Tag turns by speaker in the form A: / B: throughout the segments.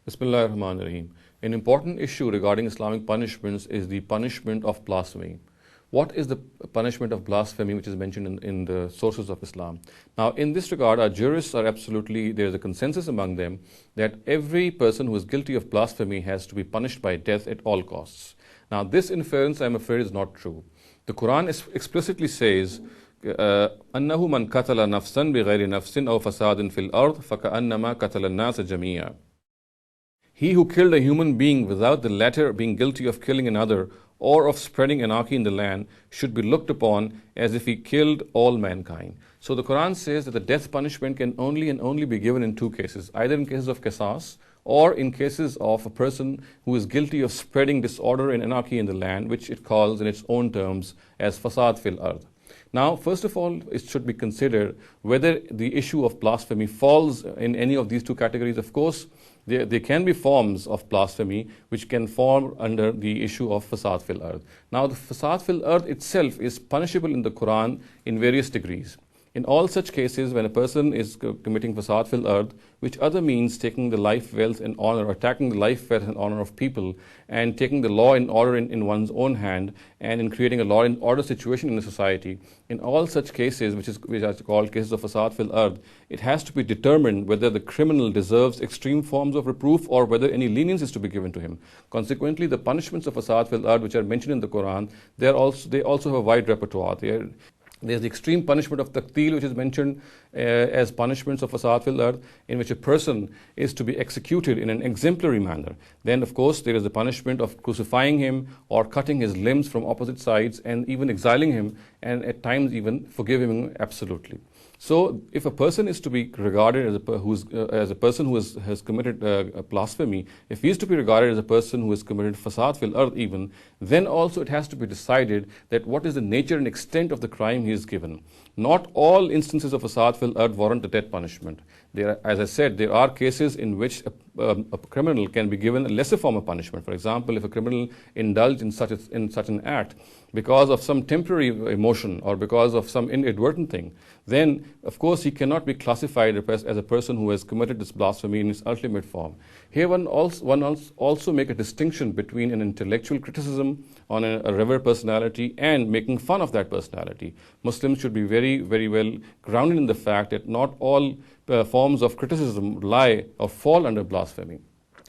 A: Bismillahir Rahmanir Rahim. An important issue regarding Islamic punishments is the punishment of blasphemy. What is the punishment of blasphemy which is mentioned in the sources of Islam? Now, in this regard, our jurists are absolutely, there is a consensus among them that every person who is guilty of blasphemy has to be punished by death at all costs. Now, this inference, I'm afraid, is not true. The Quran explicitly says, أنه من قتل نفسا بغير نفس أو فساد في الأرض فكأنما قتل الناس جميعا. He who killed a human being without the latter being guilty of killing another or of spreading anarchy in the land should be looked upon as if he killed all mankind. So the Quran says that the death punishment can only be given in two cases, either in cases of qisas or in cases of a person who is guilty of spreading disorder and anarchy in the land, which it calls in its own terms as fasad fil ard. Now, first of all, it should be considered whether the issue of blasphemy falls in any of these two categories. Of course, there can be forms of blasphemy which can fall under the issue of fasad fil ard. Now, the fasad fil ard itself is punishable in the Quran in various degrees. In all such cases, when a person is committing fasad fil ard, which other means taking the life, wealth, and honor, attacking the life, wealth, and honor of people, and taking the law and order in one's own hand, and in creating a law and order situation in a society, in all such cases, which are called cases of fasad fil ard, it has to be determined whether the criminal deserves extreme forms of reproof or whether any lenience is to be given to him. Consequently, the punishments of fasad fil ard, which are mentioned in the Quran, they also have a wide repertoire. There's the extreme punishment of taqtil, which is mentioned as punishments of fasad fil ard, in which a person is to be executed in an exemplary manner. Then, of course, there is the punishment of crucifying him or cutting his limbs from opposite sides and even exiling him, and at times even forgiving him absolutely. So, if a person is to be regarded as a person who has committed blasphemy, if he is to be regarded as a person who has committed fasad fil ard even, then also it has to be decided that what is the nature and extent of the crime he is given. Not all instances of fasad fil ard warrant the death punishment. As I said, there are cases in which a criminal can be given a lesser form of punishment. For example, if a criminal indulged in such an act because of some temporary emotion or because of some inadvertent thing, then of course he cannot be classified as a person who has committed this blasphemy in its ultimate form. Here one also make a distinction between an intellectual criticism on a revered personality and making fun of that personality. Muslims should be very, very well grounded in the fact that not all forms of criticism lie or fall under blasphemy.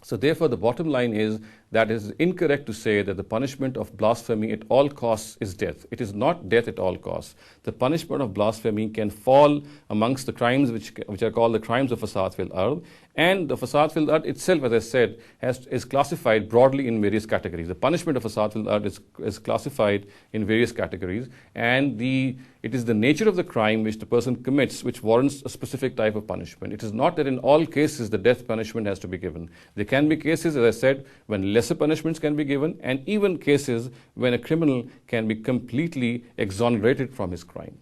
A: So therefore, the bottom line is that it is incorrect to say that the punishment of blasphemy at all costs is death. It is not death at all costs. The punishment of blasphemy can fall amongst the crimes which are called the crimes of fasad fil ard. And the fasad fil ard itself, as I said, is classified broadly in various categories. The punishment of fasad fil ard is classified in various categories, and it is the nature of the crime which the person commits which warrants a specific type of punishment. It is not that in all cases the death punishment has to be given. There can be cases, as I said, when lesser punishments can be given, and even cases when a criminal can be completely exonerated from his crime.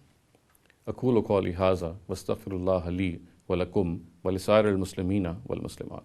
A: أقول قولي هذا واستغفر الله لي ولكم ولسائر المسلمين والمسلمات.